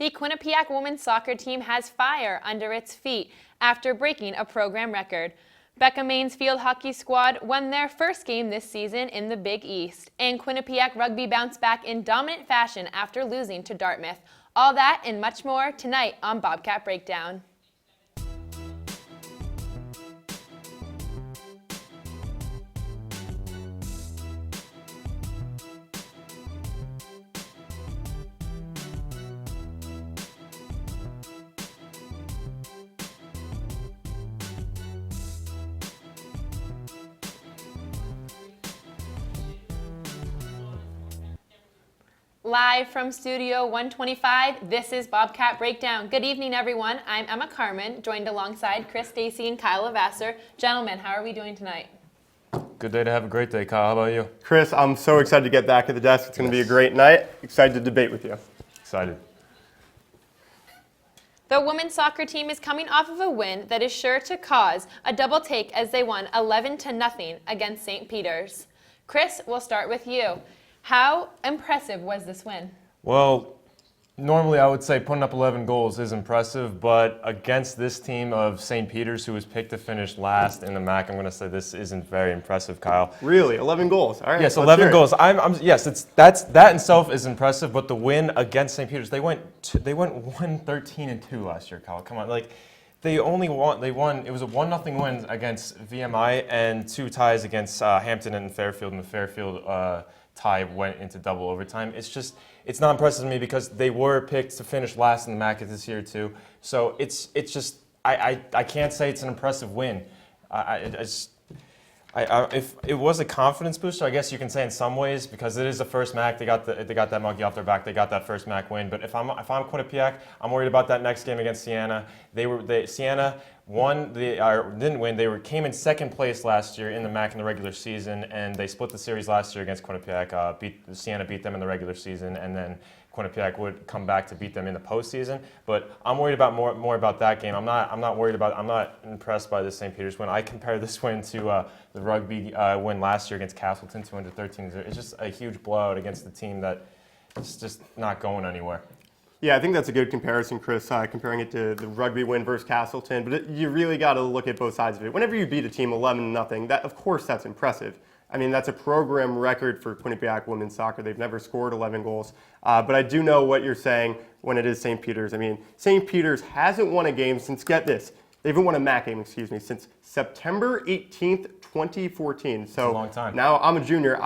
The Quinnipiac women's soccer team has fire under its feet after breaking a program record. Becca Maine's field hockey squad won their first game this season in the Big East, and Quinnipiac rugby bounced back in dominant fashion after losing to Dartmouth. All that and much more tonight on Bobcat Breakdown. Live from Studio 125, this is Bobcat Breakdown. Good evening, everyone. I'm Emma Carmen, joined alongside Chris Stacy and Kyle Lavasser. Gentlemen, how are we doing tonight? Good day to have a great day, Kyle. How about you? Chris, I'm so excited to get back at the desk. It's going to be a great night. Excited to debate with you. Excited. The women's soccer team is coming off of a win that is sure to cause a double take as they won 11-0 against St. Peter's. Chris, we'll start with you. How impressive was this win? Well, normally I would say putting up 11 goals is impressive, but against this team of St. Peter's, who was picked to finish last in the MAC, I'm going to say this isn't very impressive, Kyle. Really? 11 goals? All right. Yes, 11 goals. Yes, that in itself is impressive, but the win against St. Peter's, they went 1-13-2 last year, Kyle. Come on, they won. It was a 1-0 win against VMI and 2 ties against Hampton and Fairfield, and the Fairfield tie went into double overtime. It's not impressive to me because they were picked to finish last in the MAC this year too. So I can't say it's an impressive win. If it was a confidence booster, I guess you can say in some ways, because it is the first MAC. They got that monkey off their back. They got that first MAC win. But if I'm Quinnipiac, I'm worried about that next game against Siena. Siena won, didn't win. They came in second place last year in the MAC in the regular season, and they split the series last year against Quinnipiac. Siena beat them in the regular season, and then Quinnipiac would come back to beat them in the postseason. But I'm worried about more about that game. I'm not impressed by this St. Peter's win. I compare this win to the rugby win last year against Castleton, 213. It's just a huge blowout against the team that is just not going anywhere. Yeah, I think that's a good comparison, Chris, comparing it to the rugby win versus Castleton. But you really got to look at both sides of it. Whenever you beat a team 11-0, of course that's impressive. I mean, that's a program record for Quinnipiac women's soccer. They've never scored 11 goals. But I do know what you're saying when it is St. Peter's. I mean, St. Peter's hasn't won a game since, get this, they haven't won a MAC game, since September 18th, 2014. So that's a long time. Now I'm a junior.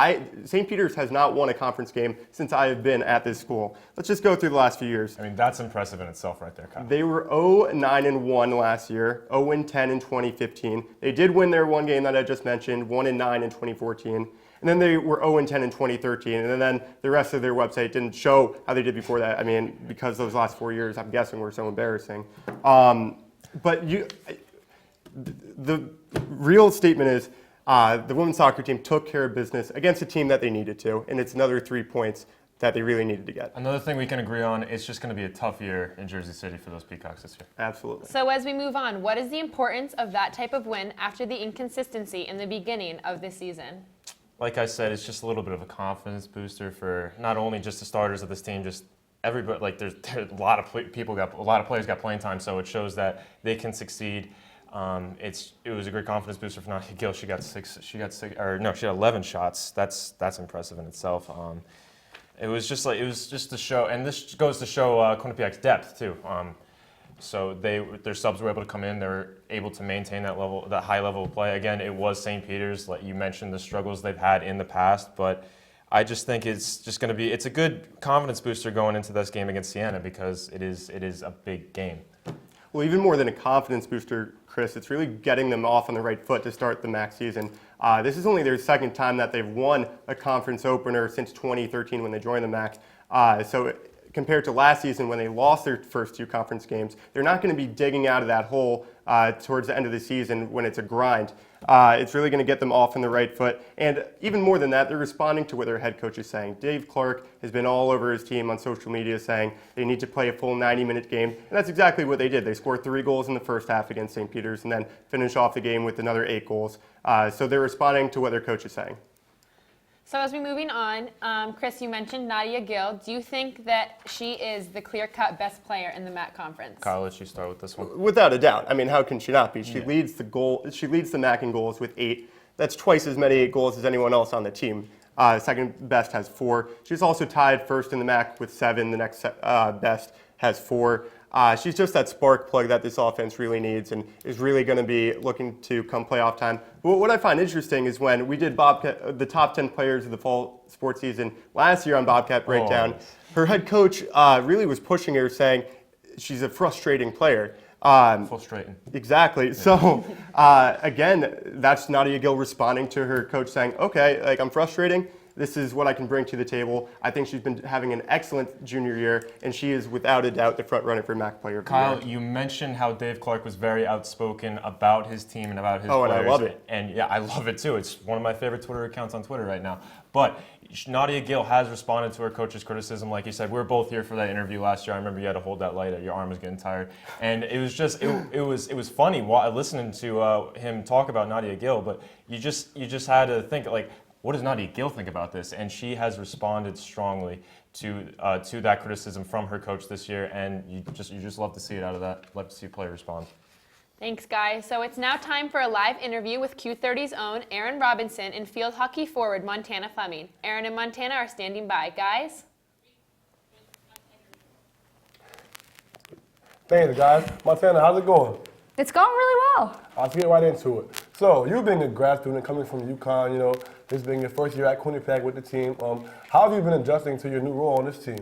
St. Peter's has not won a conference game since I have been at this school. Let's just go through the last few years. I mean, that's impressive in itself right there, Kyle. They were 0-9-1 last year, 0-10 in 2015. They did win their one game that I just mentioned, 1-9 in 2014. And then they were 0-10 in 2013. And then the rest of their website didn't show how they did before that. I mean, because those last 4 years, I'm guessing, were so embarrassing. But the real statement is the women's soccer team took care of business against a team that they needed to, and it's another 3 points that they really needed to get. Another thing we can agree on, it's just going to be a tough year in Jersey City for those Peacocks this year. Absolutely. So as we move on, what is the importance of that type of win after the inconsistency in the beginning of this season? Like I said, it's just a little bit of a confidence booster for not only just the starters of this team, just everybody. Like there's a lot of players got playing time, so it shows that they can succeed. It was a great confidence booster for Nadia Gill. She had 11 shots. That's impressive in itself. It was just to show, and this goes to show Quinnipiac's depth too. So their subs were able to come in. They were able to maintain that high level of play. Again, it was St. Peter's. Like you mentioned, the struggles they've had in the past, but I just think it's a good confidence booster going into this game against Siena because it is a big game. Well, even more than a confidence booster, Chris, it's really getting them off on the right foot to start the MAC season. This is only their second time that they've won a conference opener since 2013 when they joined the MAC. So compared to last season when they lost their first 2 conference games, they're not going to be digging out of that hole towards the end of the season when it's a grind. It's really going to get them off on the right foot. And even more than that, they're responding to what their head coach is saying. Dave Clark has been all over his team on social media saying they need to play a full 90-minute game. And that's exactly what they did. They scored 3 goals in the first half against St. Peter's and then finished off the game with another 8 goals. So they're responding to what their coach is saying. So as we're moving on, Chris, you mentioned Nadia Gill. Do you think that she is the clear-cut best player in the MAC conference? Kyle, let you start with this one. Without a doubt. I mean, how can she not be? She leads the MAC in goals with 8. That's twice as many goals as anyone else on the team. Second best has 4. She's also tied first in the MAC with 7. The next best has 4. She's just that spark plug that this offense really needs and is really going to be looking to come playoff time. But what I find interesting is when we did the top 10 players of the fall sports season last year on Bobcat Breakdown, her head coach really was pushing her, saying she's a frustrating player. Frustrating. Exactly. Yeah. So, again, that's Nadia Gill responding to her coach saying, okay, like I'm frustrating. This is what I can bring to the table. I think she's been having an excellent junior year, and she is without a doubt the front runner for MAC Player of the Year. Kyle, you mentioned how Dave Clark was very outspoken about his team and about his players. And I love it. And yeah, I love it too. It's one of my favorite Twitter accounts on Twitter right now. But Nadia Gill has responded to her coach's criticism. Like you said, we were both here for that interview last year. I remember you had to hold that light. Your arm was getting tired, and it was just it was funny listening to him talk about Nadia Gill. But you just had to think like, what does Nadia Gill think about this? And she has responded strongly to that criticism from her coach this year, and you just love to see it out of that. Love to see a player respond. Thanks, guys. So it's now time for a live interview with Q30's own Aaron Robinson and field hockey forward Montana Fleming. Aaron and Montana are standing by. Guys? Thanks, guys. Montana, how's it going? It's going really well. Let's get right into it. So, you being a grad student coming from UConn, this being your first year at Quinnipiac with the team, how have you been adjusting to your new role on this team?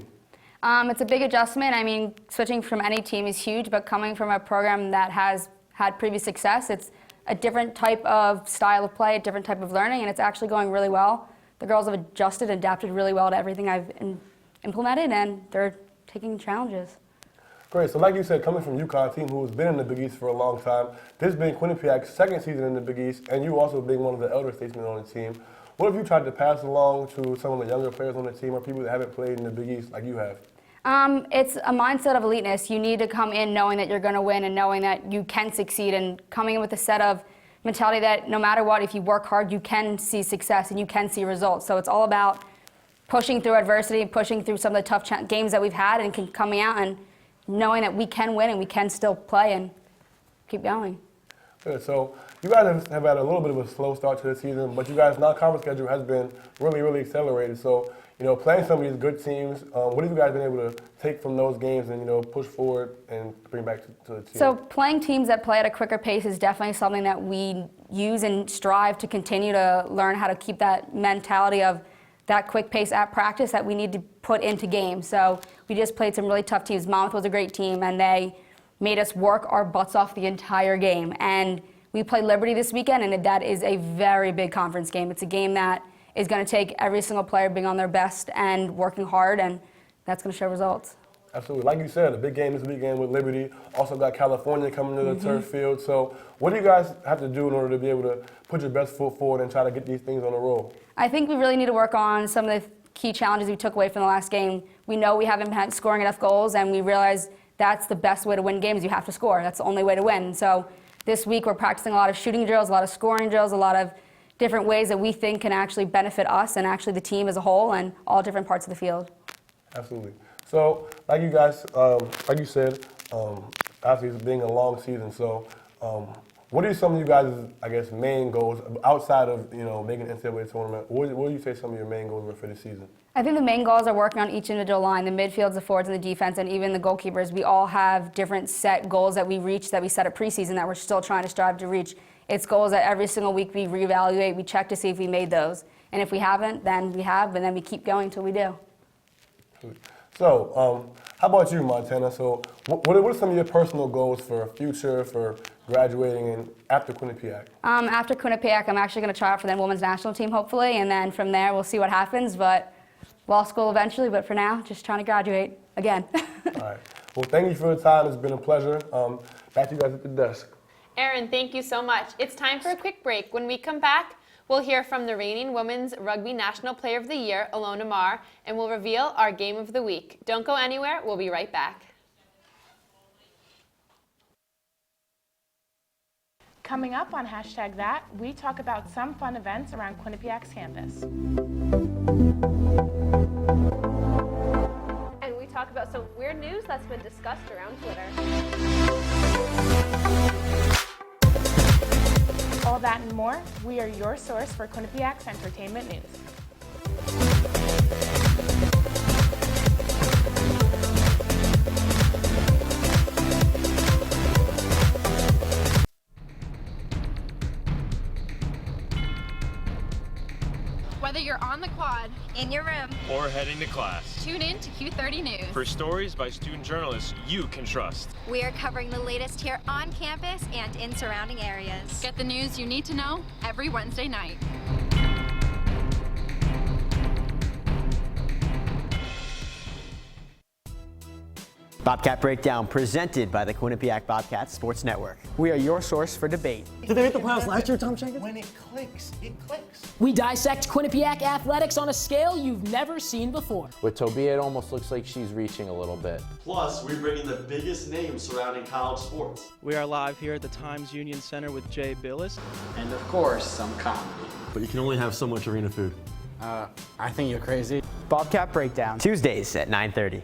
It's a big adjustment. I mean, switching from any team is huge, but coming from a program that has had previous success, it's a different type of style of play, a different type of learning, and it's actually going really well. The girls have adjusted, adapted really well to everything I've implemented, and they're taking challenges. Great. So like you said, coming from UConn, team who has been in the Big East for a long time, this being Quinnipiac's second season in the Big East, and you also being one of the elder statesmen on the team, what have you tried to pass along to some of the younger players on the team or people that haven't played in the Big East like you have? It's a mindset of eliteness. You need to come in knowing that you're going to win and knowing that you can succeed, and coming in with a set of mentality that no matter what, if you work hard, you can see success and you can see results. So it's all about pushing through adversity and pushing through some of the tough games that we've had and coming out and knowing that we can win and we can still play and keep going. Good. So you guys have had a little bit of a slow start to the season, but you guys' non-conference schedule has been really, really accelerated. So, playing some of these good teams, what have you guys been able to take from those games and, push forward and bring back to the team? So playing teams that play at a quicker pace is definitely something that we use and strive to continue to learn how to keep that mentality of that quick pace at practice that we need to put into games. So we just played some really tough teams. Monmouth was a great team, and they made us work our butts off the entire game. And we played Liberty this weekend, and that is a very big conference game. It's a game that is going to take every single player being on their best and working hard, and that's going to show results. Absolutely. Like you said, a big game this weekend with Liberty. Also got California coming to the turf field. So what do you guys have to do in order to be able to put your best foot forward and try to get these things on the roll? I think we really need to work on some of the key challenges we took away from the last game. We know we haven't been scoring enough goals, and we realize that's the best way to win games. You have to score. That's the only way to win. So this week we're practicing a lot of shooting drills, a lot of scoring drills, a lot of different ways that we think can actually benefit us and actually the team as a whole and all different parts of the field. Absolutely. So, like you guys, like you said, obviously it's being a long season. So, what are some of you guys' main goals outside of making the NCAA tournament? What do you say some of your main goals were for this season? I think the main goals are working on each individual line, the midfields, the forwards, and the defense, and even the goalkeepers. We all have different set goals that we reach, that we set at preseason, that we're still trying to strive to reach. It's goals that every single week we reevaluate, we check to see if we made those. And if we haven't, then we have, and then we keep going until we do. So, how about you, Montana? So, what are some of your personal goals for future, for graduating and after Quinnipiac? After Quinnipiac, I'm actually going to try out for the women's national team, hopefully, and then from there we'll see what happens. But law school eventually, but for now, just trying to graduate again. All right. Well, thank you for the time. It's been a pleasure. Back to you guys at the desk. Aaron, thank you so much. It's time for a quick break. When we come back, we'll hear from the reigning Women's Rugby National Player of the Year, Alona Marr, and we'll reveal our Game of the Week. Don't go anywhere. We'll be right back. Coming up on #that, we talk about some fun events around Quinnipiac's campus. And we talk about some weird news that's been discussed around Twitter. All that and more, we are your source for Quinnipiac's entertainment news. Whether you're on the quad, in your room, or heading to class, tune in to Q30 News. For stories by student journalists you can trust. we are covering the latest here on campus and in surrounding areas. Get the news you need to know every Wednesday night. Bobcat Breakdown, presented by the Quinnipiac Bobcat Sports Network. We are your source for debate. Did they make the playoffs last year, Tom Jenkins? When it clicks, it clicks. We dissect Quinnipiac athletics on a scale you've never seen before. With Tobia, it almost looks like she's reaching a little bit. Plus, we bring in the biggest names surrounding college sports. We are live here at the Times Union Center with Jay Billis. And of course, some comedy. But you can only have so much arena food. I think you're crazy. Bobcat Breakdown, Tuesdays at 9:30.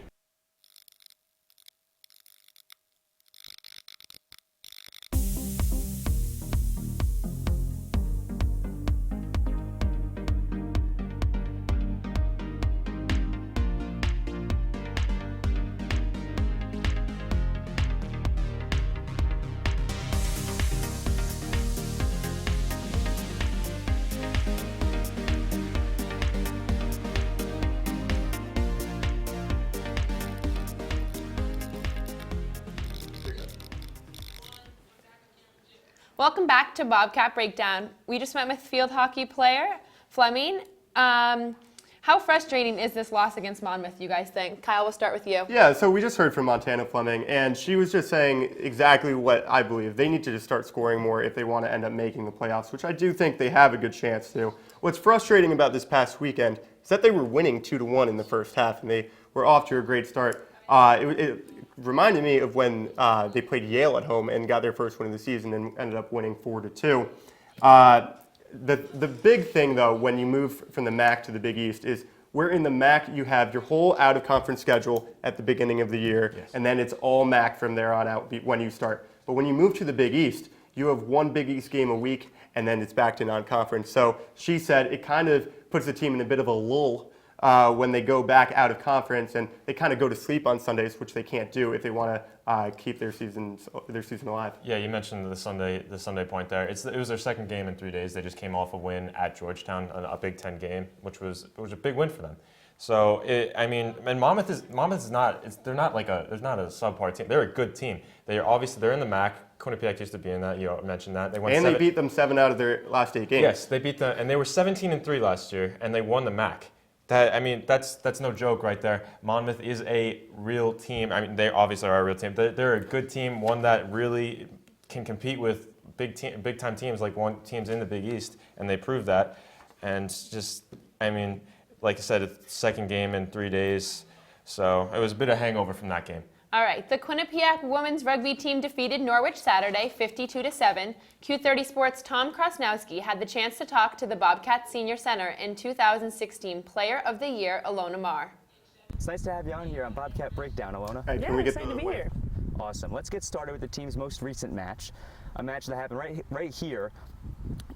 Welcome back to Bobcat Breakdown. We just met with field hockey player Fleming. How frustrating is this loss against Monmouth, you guys think? Kyle, we'll start with you. Yeah, so we just heard from Montana Fleming, and she was just saying exactly what I believe. They need to just start scoring more if they want to end up making the playoffs, which I do think they have a good chance to. What's frustrating about this past weekend is that they were winning 2-1 in the first half, and they were off to a great start. It reminded me of when they played Yale at home and got their first win of the season and ended up winning 4-2. The big thing, though, when you move from the MAC to the Big East is where in the MAC you have your whole out-of-conference schedule at the beginning of the year, yes, and then it's all MAC from there on out when you start. But when you move to the Big East, you have one Big East game a week, and then it's back to non-conference. So she said it kind of puts the team in a bit of a lull when they go back out of conference, and they kind of go to sleep on Sundays, which they can't do if they want to keep their season alive. Yeah, you mentioned the Sunday point there. It was their second game in 3 days. They just came off a win at Georgetown, a Big Ten game, which was a big win for them. So and Monmouth is not. They're not a subpar team. They're a good team. They're in the MAC. Quinnipiac used to be in that. You mentioned that. They beat them 7 out of their last 8 games. Yes, they beat them, and they were 17-3 last year, and they won the MAC. That's no joke right there. Monmouth is a real team. They obviously are a real team. They're a good team, one that really can compete with big time teams like teams in the Big East, and they proved that. And like I said, it's the second game in 3 days, so it was a bit of hangover from that game. All right, the Quinnipiac women's rugby team defeated Norwich Saturday 52-7. Q30 Sports' Tom Krasnowski had the chance to talk to the Bobcat Senior Center and 2016 Player of the Year, Alona Marr. It's nice to have you on here on Bobcat Breakdown, Alona. Hey, yeah, excited to be here. Awesome. Let's get started with the team's most recent match, a match that happened right here,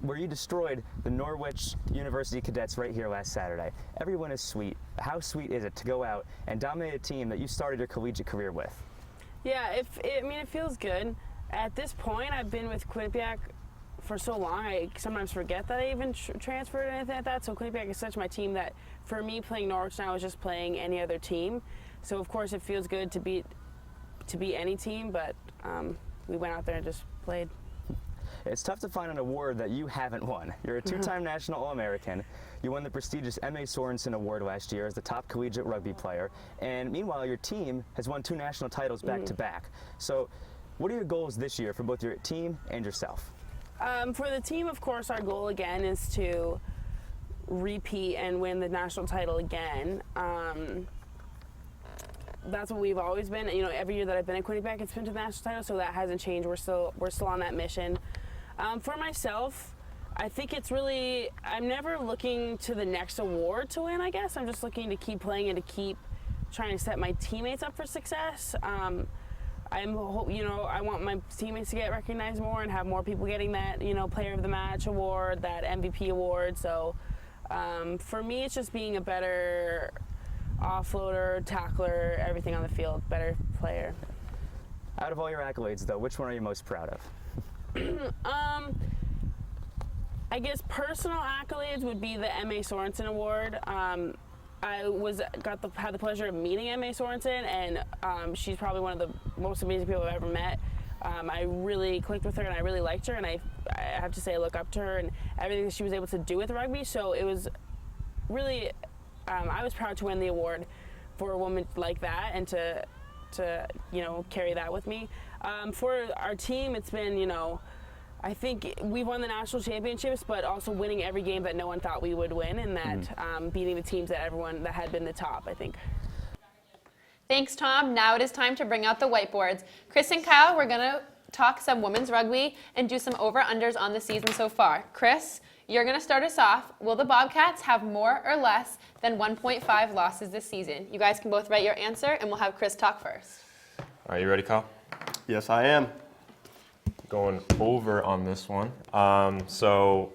where you destroyed the Norwich University Cadets right here last Saturday. Everyone is sweet. How sweet is it to go out and dominate a team that you started your collegiate career with? Yeah, it feels good. At this point, I've been with Quinnipiac for so long, I sometimes forget that I even transferred or anything like that. So Quinnipiac is such my team that for me, playing Norwich now is just playing any other team. So of course, it feels good to beat any team, but we went out there and just played. It's tough to find an award that you haven't won. You're a two-time National All-American. You won the prestigious M.A. Sorensen Award last year as the top collegiate rugby player. And meanwhile, your team has won 2 national titles back-to-back. So what are your goals this year for both your team and yourself? For the team, of course, our goal again is to repeat and win the national title again. That's what we've always been. Every year that I've been at Quinnipiac, it's been to the national title, so that hasn't changed. We're still on that mission. For myself, I think it's really, I'm never looking to the next award to win, I guess. I'm just looking to keep playing and to keep trying to set my teammates up for success. I want my teammates to get recognized more and have more people getting that, Player of the Match award, that MVP award. So for me, it's just being a better offloader, tackler, everything on the field, better player. Out of all your accolades, though, which one are you most proud of? I guess personal accolades would be the M.A. Sorensen Award. I had the pleasure of meeting M.A. Sorensen, and she's probably one of the most amazing people I've ever met. I really clicked with her, and I really liked her, and I have to say I look up to her and everything that she was able to do with rugby. So it was really, I was proud to win the award for a woman like that and to carry that with me. For our team, it's been, I think we won the national championships, but also winning every game that no one thought we would win, and that beating the teams that had been the top, I think. Thanks, Tom. Now it is time to bring out the whiteboards. Chris and Kyle, we're going to talk some women's rugby and do some over-unders on the season so far. Chris, you're going to start us off. Will the Bobcats have more or less than 1.5 losses this season? You guys can both write your answer, and we'll have Chris talk first. All right, you ready, Kyle? Yes, I am. Going over on this one. So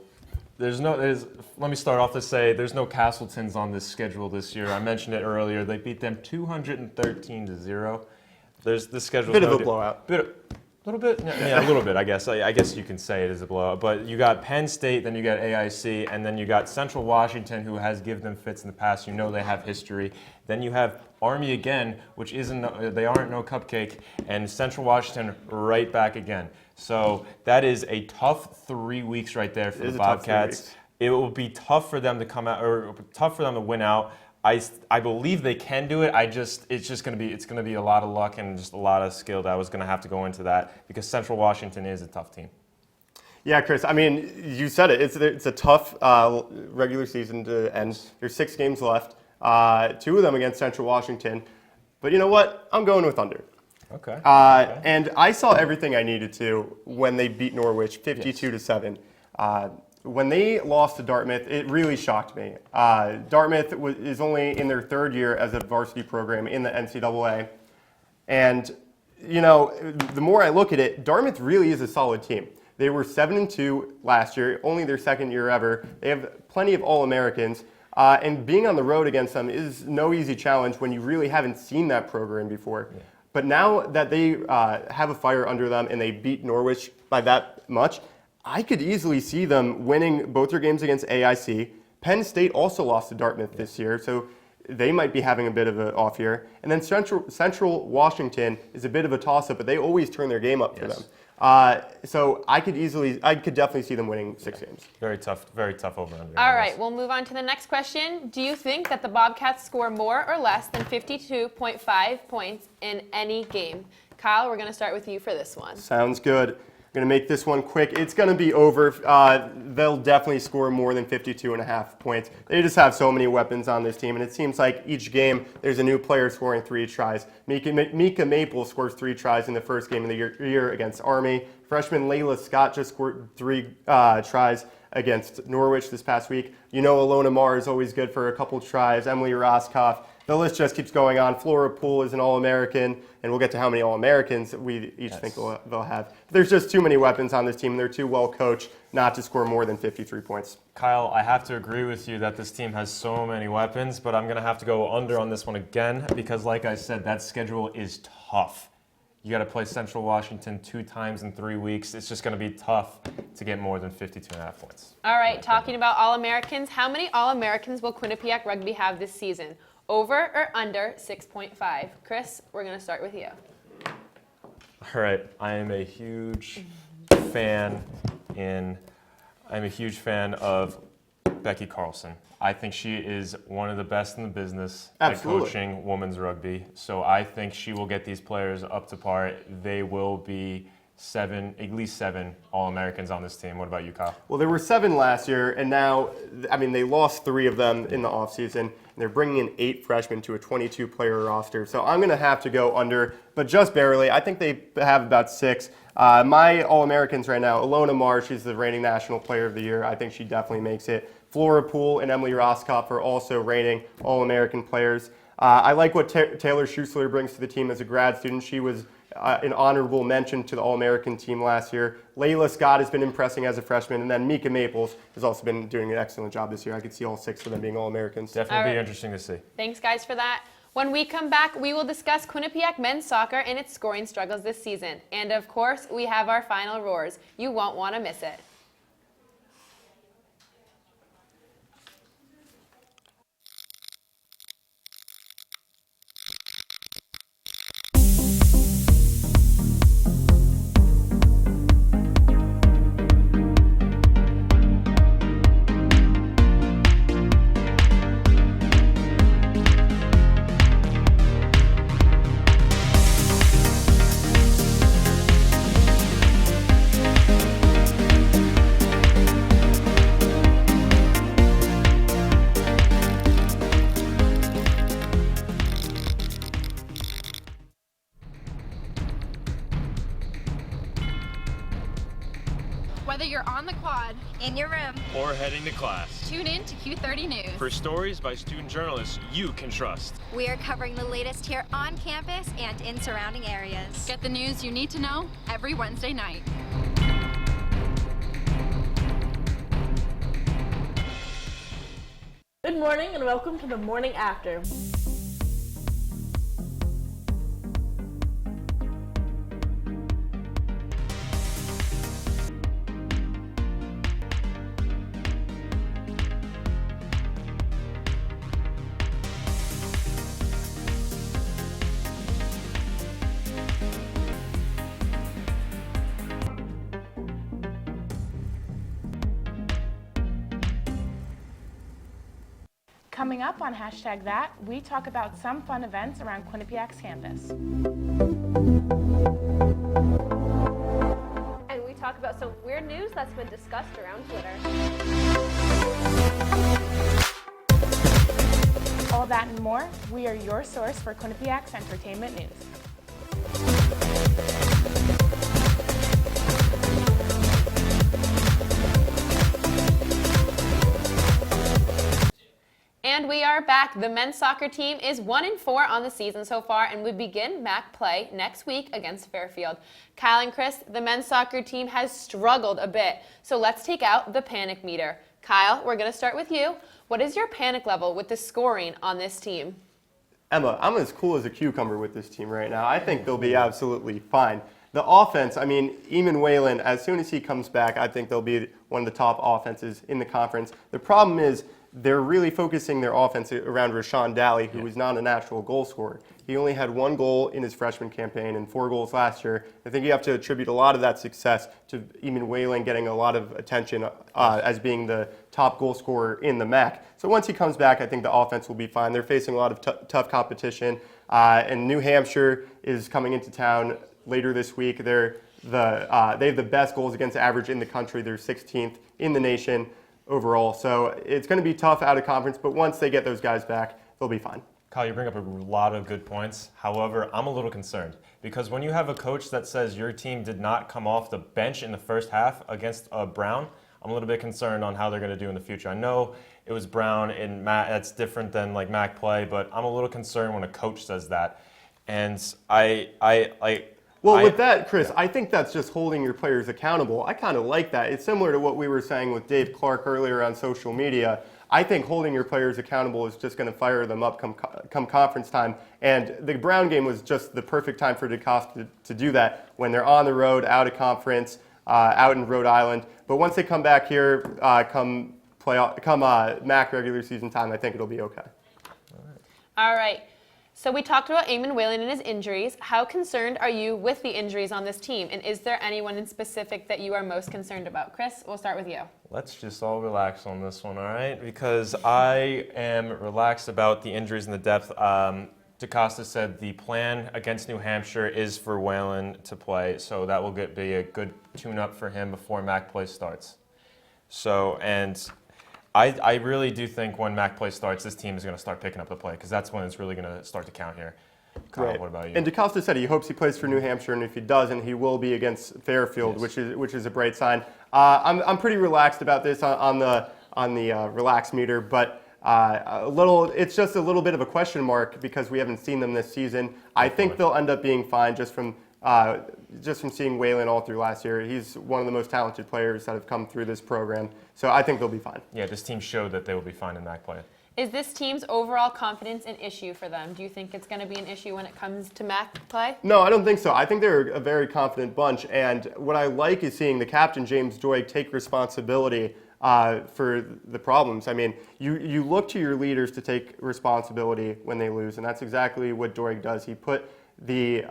let me start off to say there's no Castletons on this schedule this year. I mentioned it earlier. They beat them 213-0. There's the schedule. Bit of a blowout. A little bit? Yeah, a little bit, I guess. I guess you can say it is a blowout. But you got Penn State, then you got AIC, and then you got Central Washington, who has given them fits in the past. You know they have history. Then you have Army again, which they aren't no cupcake, and Central Washington right back again. So that is a tough 3 weeks right there for the Bobcats. It will be tough for them to come out, or tough for them to win out. I believe they can do it. It's going to be a lot of luck and just a lot of skill that was going to have to go into that, because Central Washington is a tough team. Yeah, Chris, I mean, you said it. It's a tough regular season to end. There's 6 games left, 2 of them against Central Washington. But you know what? I'm going with under. Okay. And I saw everything I needed to when they beat Norwich 52-7. When they lost to Dartmouth, it really shocked me. Dartmouth is only in their 3rd year as a varsity program in the NCAA. And, the more I look at it, Dartmouth really is a solid team. They were 7-2 last year, only their 2nd year ever. They have plenty of All-Americans. And being on the road against them is no easy challenge when you really haven't seen that program before. Yeah. But now that they have a fire under them and they beat Norwich by that much, I could easily see them winning both their games against AIC. Penn State also lost to Dartmouth this year, so they might be having a bit of an off year. And then Central Washington is a bit of a toss-up, but they always turn their game up for them. So I could definitely see them winning 6 games. Very tough over under. All right, we'll move on to the next question. Do you think that the Bobcats score more or less than 52.5 points in any game? Kyle, we're going to start with you for this one. Sounds good. I'm going to make this one quick. It's going to be over. They'll definitely score more than 52.5 points. They just have so many weapons on this team, and it seems like each game there's a new player scoring 3 tries. Mika Maple scores 3 tries in the first game of the year against Army. Freshman Layla Scott just scored 3 tries against Norwich this past week. Alona Marr is always good for a couple tries. Emily Roskoff. The list just keeps going on. Flora Poole is an All-American, and we'll get to how many All-Americans we each think they'll have. There's just too many weapons on this team, and they're too well coached not to score more than 53 points. Kyle, I have to agree with you that this team has so many weapons, but I'm going to have to go under on this one again because, like I said, that schedule is tough. You got to play Central Washington 2 times in 3 weeks. It's just going to be tough to get more than 52.5 points. All right, talking about All-Americans, how many All-Americans will Quinnipiac Rugby have this season? Over or under 6.5? Chris, we're going to start with you. All right, I am a huge fan of Becky Carlson. I think she is one of the best in the business at coaching women's rugby. So I think she will get these players up to par. They will be at least seven All-Americans on this team. What about you, Kyle? Well, there were 7 last year, and now, I mean, they lost 3 of them in the offseason, and they're bringing in 8 freshmen to a 22-player roster. So I'm going to have to go under, but just barely. I think they have about 6. My All-Americans right now, Ilona Marr, she's the reigning National Player of the Year. I think she definitely makes it. Flora Poole and Emily Roskopf are also reigning All-American players. I like what Taylor Schuessler brings to the team as a grad student. She was an honorable mention to the All-American team last year. Layla Scott has been impressing as a freshman, and then Mika Maples has also been doing an excellent job this year. I could see all 6 of them being All-Americans. Definitely be interesting to see. Thanks, guys, for that. When we come back, we will discuss Quinnipiac men's soccer and its scoring struggles this season. And of course, we have our final roars. You won't want to miss it. Whether you're on the quad, in your room, or heading to class, tune in to Q30 News. For stories by student journalists you can trust. we are covering the latest here on campus and in surrounding areas. Get the news you need to know every Wednesday night. Good morning and welcome to the Morning After. Coming up on #that, we talk about some fun events around Quinnipiac's campus. And we talk about some weird news that's been discussed around Twitter. All that and more, we are your source for Quinnipiac's entertainment news. And we are back. The men's soccer team is 1-4 on the season so far, and we begin MAC play next week against Fairfield. Kyle and Chris, the men's soccer team has struggled a bit, so let's take out the panic meter. Kyle, we're going to start with you. What is your panic level with the scoring on this team? Emma, I'm as cool as a cucumber with this team right now. I think they'll be absolutely fine. The offense, I mean, Eamon Whalen, as soon as he comes back, I think they'll be one of the top offenses in the conference. The problem is they're really focusing their offense around Rashawn Daly, who is not a natural goal scorer. He only had 1 goal in his freshman campaign and 4 goals last year. I think you have to attribute a lot of that success to Eamon Whalen getting a lot of attention as being the top goal scorer in the MAC. So once he comes back, I think the offense will be fine. They're facing a lot of tough competition, and New Hampshire is coming into town later this week. They have the best goals against average in the country. They're 16th in the nation overall. So it's going to be tough out of conference, but once they get those guys back, they'll be fine. Kyle, you bring up a lot of good points. However, I'm a little concerned because when you have a coach that says your team did not come off the bench in the first half against Brown, I'm a little bit concerned on how they're going to do in the future. I know it was Brown and MAC, that's different than like MAC play, but I'm a little concerned when a coach says that. And with that, Chris, I think that's just holding your players accountable. I kind of like that. It's similar to what we were saying with Dave Clark earlier on social media. I think holding your players accountable is just going to fire them up come conference time. And the Brown game was just the perfect time for DeCosta to do that when they're on the road, out of conference, out in Rhode Island. But once they come back here, come MAC regular season time, I think it'll be okay. All right. So we talked about Eamon Whalen and his injuries. How concerned are you with the injuries on this team? And is there anyone in specific that you are most concerned about? Chris, we'll start with you. Let's just all relax on this one, all right? Because I am relaxed about the injuries and the depth. DeCosta said the plan against New Hampshire is for Whalen to play, so that will be a good tune-up for him before MAC play starts. So, and I really do think when MAC play starts, this team is going to start picking up the play, because that's when it's really going to start to count here. Kyle, right. What about you? And DeCosta said he hopes he plays for New Hampshire, and if he doesn't, he will be against Fairfield, yes. which is a bright sign. I'm pretty relaxed about this on the relax meter, but it's just a little bit of a question mark because we haven't seen them this season. I think they'll end up being fine just from seeing Whalen all through last year. He's one of the most talented players that have come through this program, so I think they'll be fine. Yeah, this team showed that they will be fine in MAC play. Is this team's overall confidence an issue for them? Do you think it's going to be an issue when it comes to MAC play? No, I don't think so. I think they're a very confident bunch, and what I like is seeing the captain, James Doig, take responsibility for the problems. I mean, you look to your leaders to take responsibility when they lose, and that's exactly what Doig does. He put the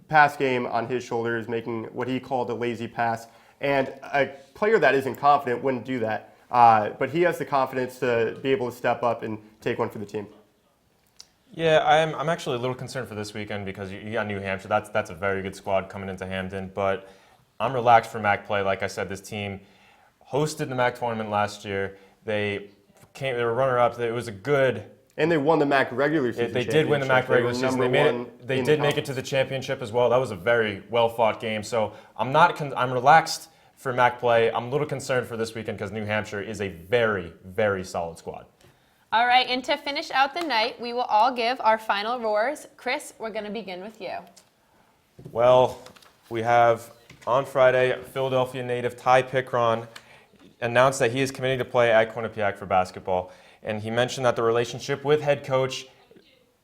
pass game on his shoulders, making what he called a lazy pass, and a player that isn't confident wouldn't do that. But he has the confidence to be able to step up and take one for the team. Yeah, I'm actually a little concerned for this weekend because you got New Hampshire. That's a very good squad coming into Hamden, but I'm relaxed for MAC play. Like I said, this team hosted the MAC tournament last year. They were runner-up. It was a good. And they won the MAC regular season. They did win the MAC regular season. They did make it to the championship as well. That was a very well-fought game. So I'm relaxed for MAC play. I'm a little concerned for this weekend because New Hampshire is a very, very solid squad. All right, and to finish out the night, we will all give our final roars. Chris, we're going to begin with you. Well, we have on Friday, Philadelphia native Ty Pickron announced that he is committing to play at Quinnipiac for basketball. And he mentioned that the relationship with head coach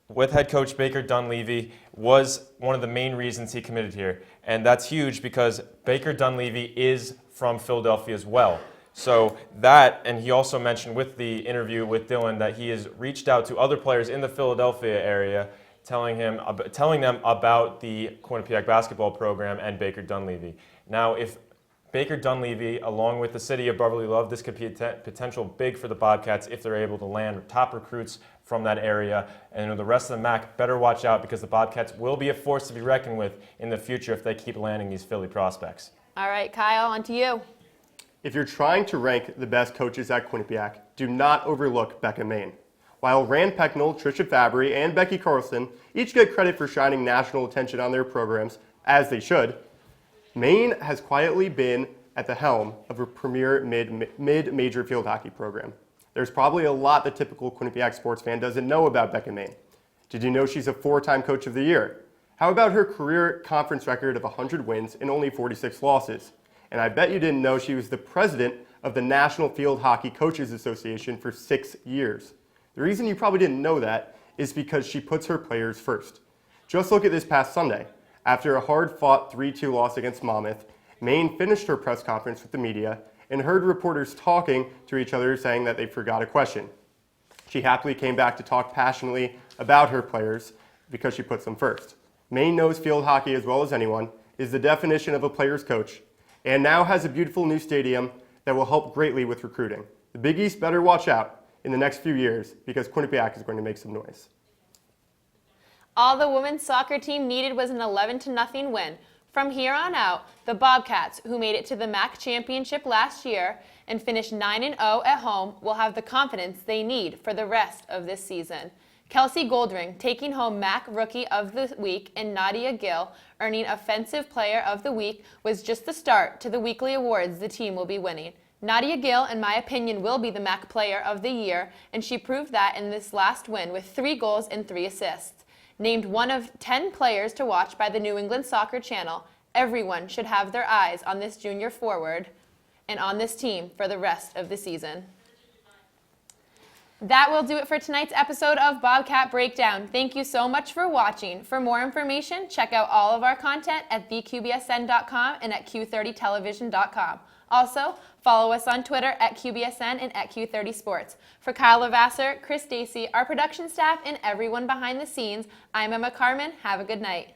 Baker Dunleavy was one of the main reasons he committed here. And that's huge because Baker Dunleavy is from Philadelphia as well. So that, and he also mentioned with the interview with Dylan that he has reached out to other players in the Philadelphia area, telling them about the Quinnipiac basketball program and Baker Dunleavy. Now, if Baker Dunleavy, along with the city of Brotherly Love, this could be a potential big for the Bobcats if they're able to land top recruits from that area. And the rest of the MAC better watch out because the Bobcats will be a force to be reckoned with in the future if they keep landing these Philly prospects. All right, Kyle, on to you. If you're trying to rank the best coaches at Quinnipiac, do not overlook Becca Main. While Rand Pecknell, Tricia Fabry, and Becky Carlson each get credit for shining national attention on their programs, as they should, Maine has quietly been at the helm of a premier mid-major field hockey program. There's probably a lot the typical Quinnipiac sports fan doesn't know about Becca Main. Did you know she's a 4-time Coach of the Year? How about her career conference record of 100 wins and only 46 losses? And I bet you didn't know she was the president of the National Field Hockey Coaches Association for 6 years. The reason you probably didn't know that is because she puts her players first. Just look at this past Sunday. After a hard-fought 3-2 loss against Monmouth, Maine finished her press conference with the media and heard reporters talking to each other saying that they forgot a question. She happily came back to talk passionately about her players because she puts them first. Maine knows field hockey as well as anyone, is the definition of a player's coach, and now has a beautiful new stadium that will help greatly with recruiting. The Big East better watch out in the next few years because Quinnipiac is going to make some noise. All the women's soccer team needed was an 11-0 win. From here on out, the Bobcats, who made it to the MAC championship last year and finished 9-0 at home, will have the confidence they need for the rest of this season. Kelsey Goldring taking home MAC Rookie of the Week and Nadia Gill earning Offensive Player of the Week was just the start to the weekly awards the team will be winning. Nadia Gill, in my opinion, will be the MAC Player of the Year, and she proved that in this last win with 3 goals and 3 assists. Named one of 10 players to watch by the New England Soccer Channel, everyone should have their eyes on this junior forward and on this team for the rest of the season. That will do it for tonight's episode of Bobcat Breakdown. Thank you so much for watching. For more information, check out all of our content at theqbsn.com and at q30television.com. Also, follow us on Twitter at QBSN and at Q30 Sports. For Kyle Lavasser, Chris Stacey, our production staff, and everyone behind the scenes, I'm Emma Carmen. Have a good night.